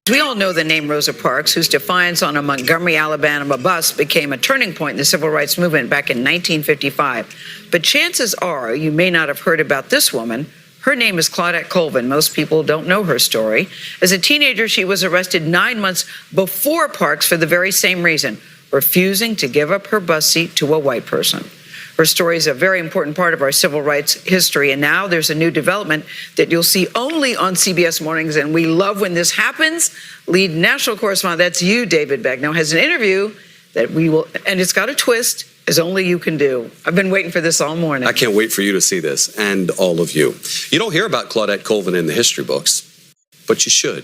We all know the name Rosa Parks, whose defiance on a Montgomery, Alabama bus became a turning point in the civil rights movement back in 1955. But chances are you may not have heard about this woman. Her name is Claudette Colvin. Most people don't know her story. As a teenager, she was arrested 9 months before Parks for the very same reason, refusing to give up her bus seat to a white person. Her story is a very important part of our civil rights history, and now there's a new development that you'll see only on CBS Mornings, and we love when this happens. Lead national correspondent, that's you, David Begnaud, has an interview that we will, and it's got a twist, as only you can do. I've been waiting for this all morning. I can't wait for you to see this, and all of you. You don't hear about Claudette Colvin in the history books, but you should.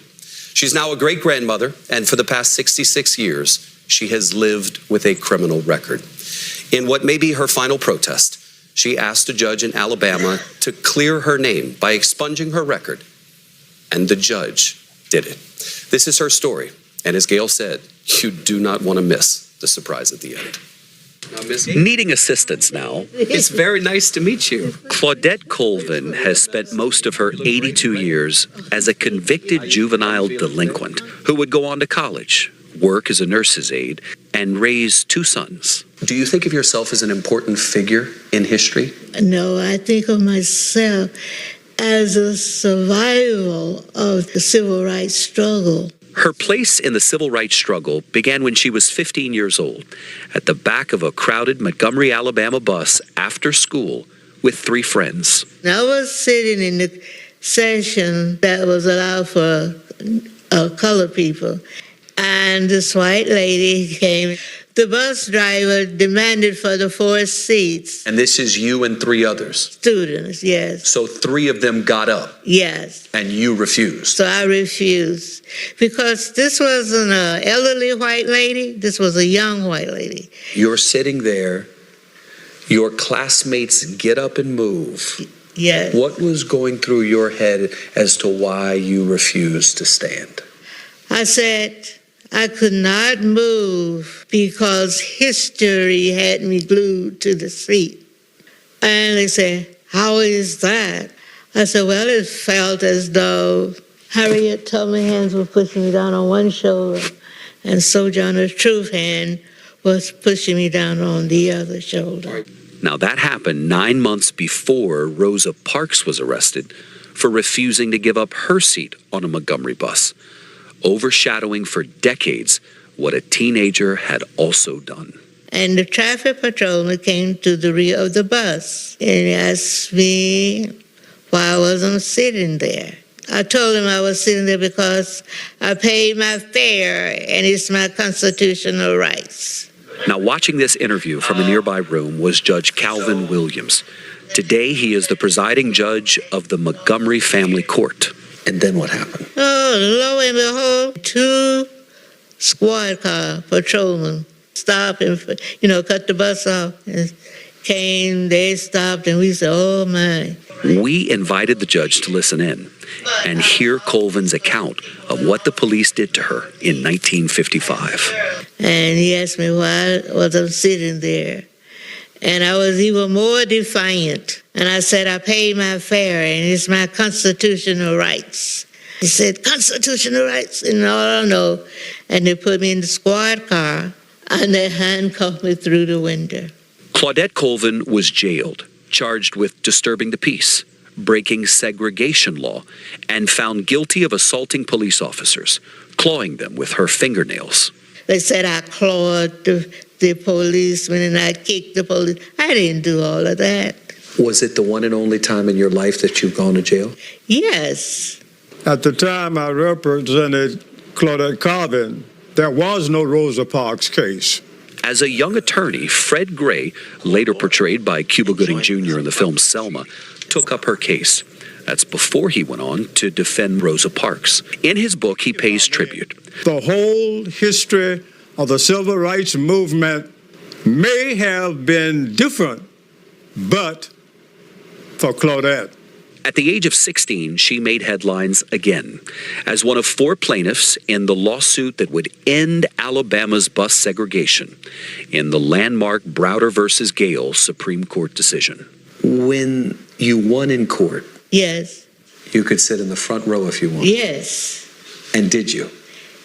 She's now a great-grandmother, and for the past 66 years, she has lived with a criminal record. In what may be her final protest, she asked a judge in Alabama to clear her name by expunging her record, and the judge did it. This is her story, and as Gail said, you do not want to miss the surprise at the end. Needing assistance now. It's very nice to meet you. Claudette Colvin has spent most of her 82 years as a convicted juvenile delinquent who would go on to college, work as a nurse's aide, and raise 2 sons. Do you think of yourself as an important figure in history? No, I think of myself as a survival of the civil rights struggle. Her place in the civil rights struggle began when she was 15 years old, at the back of a crowded Montgomery, Alabama bus after school with 3 friends. I was sitting in the session that was allowed for colored people, and this white lady came. The bus driver demanded for the 4 seats. And this is you and 3 others? Students, yes. So 3 of them got up? Yes. And you refused? So I refused. Because this wasn't an elderly white lady, this was a young white lady. You're sitting there, your classmates get up and move. Yes. What was going through your head as to why you refused to stand? I said, I could not move because history had me glued to the seat. And they said, how is that? I said, well, it felt as though Harriet Tubman hands were pushing me down on one shoulder, and Sojourner Truth's hand was pushing me down on the other shoulder. Now that happened 9 months before Rosa Parks was arrested for refusing to give up her seat on a Montgomery bus, overshadowing for decades what a teenager had also done. And the traffic patrolman came to the rear of the bus and asked me why I wasn't sitting there. I told him I was sitting there because I paid my fare and it's my constitutional rights. Now, watching this interview from a nearby room was Judge Calvin Williams. Today, he is the presiding judge of the Montgomery Family Court. And then what happened? Oh, lo and behold, 2 squad car patrolmen stopped and, cut the bus off. And they stopped, and we said, oh, my. We invited the judge to listen in and hear Colvin's account of what the police did to her in 1955. And he asked me why I wasn't sitting there. And I was even more defiant. And I said, I paid my fare, and it's my constitutional rights. He said, constitutional rights? And all I know. And they put me in the squad car, and they handcuffed me through the window. Claudette Colvin was jailed, charged with disturbing the peace, breaking segregation law, and found guilty of assaulting police officers, clawing them with her fingernails. They said I clawed the policeman and I kicked the police. I didn't do all of that. Was it the one and only time in your life that you've gone to jail? Yes. At the time I represented Claudette Colvin, there was no Rosa Parks case. As a young attorney, Fred Gray, later portrayed by Cuba Gooding Jr. in the film Selma, took up her case. That's before he went on to defend Rosa Parks. In his book, he pays tribute. The whole history of the civil rights movement may have been different, but for Claudette. At the age of 16, she made headlines again as one of 4 plaintiffs in the lawsuit that would end Alabama's bus segregation in the landmark Browder versus Gale Supreme Court decision. When you won in court, Yes. you could sit in the front row if you wanted. Yes. And did you?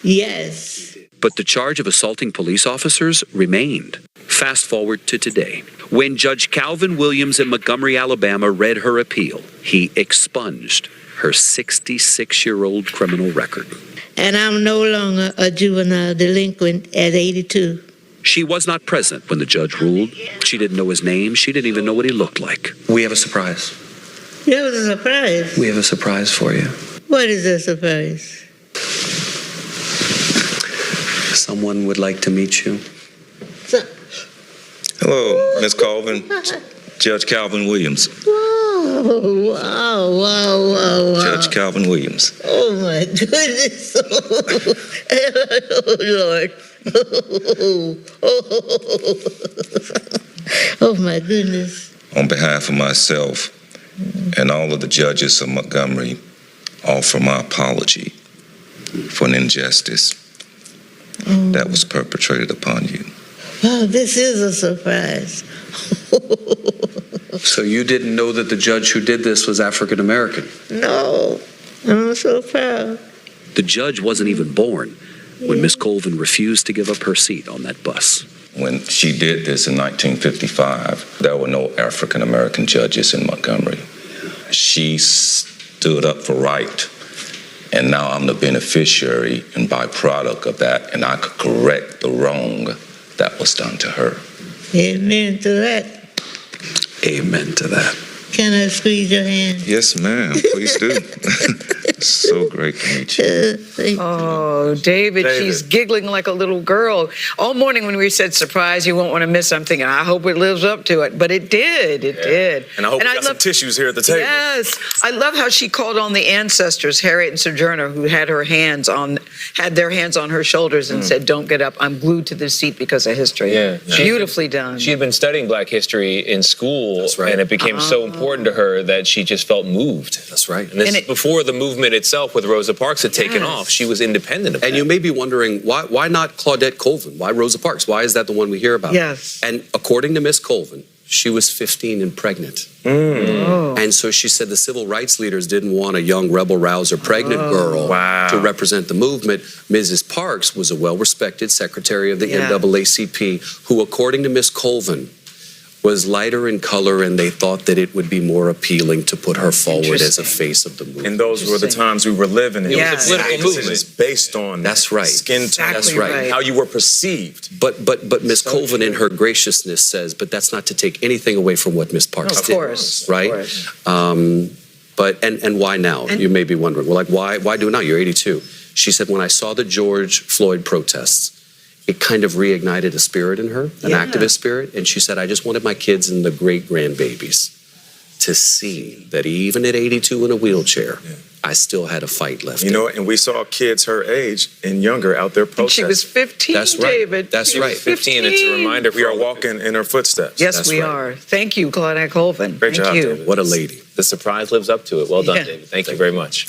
Yes. But the charge of assaulting police officers remained. Fast forward to today. When Judge Calvin Williams in Montgomery, Alabama read her appeal, he expunged her 66-year-old criminal record. And I'm no longer a juvenile delinquent at 82. She was not present when the judge ruled. She didn't know his name. She didn't even know what he looked like. We have a surprise. That was a surprise. We have a surprise for you. What is a surprise? Someone would like to meet you. Hello, Ms. Colvin. Judge Calvin Williams. Wow, wow, wow, wow, wow. Judge Calvin Williams. Oh, my goodness. Oh, Lord. Oh, my goodness. On behalf of myself and all of the judges of Montgomery, offer my apology for an injustice that was perpetrated upon you. Oh, this is a surprise. So you didn't know that the judge who did this was African American? No, I'm so proud. The judge wasn't even born when Miss Colvin refused to give up her seat on that bus. When she did this in 1955, there were no African American judges in Montgomery. She stood up for right, and now I'm the beneficiary and byproduct of that, and I could correct the wrong that was done to her. Amen to that. Amen to that. Can I squeeze your hand? Yes, ma'am. Please do. So great to meet you. Thank you. Oh, David, she's giggling like a little girl. All morning when we said surprise, you won't want to miss something, and I hope it lives up to it. But it did. It did. And I hope we got some tissues here at the table. Yes. I love how she called on the ancestors, Harriet and Sojourner, who had their hands on her shoulders and said, "Don't get up. I'm glued to this seat because of history." Yeah. Beautifully done. She had been studying Black history in school, That's right. and it became so important to her that she just felt moved. That's right. And this And is before the movement itself with Rosa Parks had taken Yes. off. She was independent of that. And you may be wondering, why not Claudette Colvin? Why Rosa Parks? Why is that the one we hear about? Yes. And according to Miss Colvin, she was 15 and pregnant. Oh. And so she said the civil rights leaders didn't want a young rebel-rouser pregnant girl Wow. to represent the movement. Mrs. Parks was a well-respected secretary of the Yeah. NAACP who, according to Miss Colvin, was lighter in color, and they thought that it would be more appealing to put her forward as a face of the movement. And those were the times we were living in. Yeah. It was a political Decisions movement. based on That's right. skin tone, Exactly That's right. how you were perceived. But Miss Colvin, in her graciousness, says, but that's not to take anything away from what Miss Parks Of did. course. Right? Of course. But why now? And- You may be wondering, well, like, why do it now? You're 82. She said, when I saw the George Floyd protests, it kind of reignited a spirit in her, an Yeah. activist spirit. And she said, I just wanted my kids and the great-grandbabies to see that even at 82 in a wheelchair, I still had a fight left. You know, and we saw kids her age and younger out there And protesting. she was 15, That's right. David. That's She was right. 15, it's a reminder We for are all of walking in her footsteps. Yes, That's we right. are. Thank you, Claudette Colvin. Great Thank job, you. David. What a lady. The surprise lives up to it. Well done, Yeah. David. Thank you very much.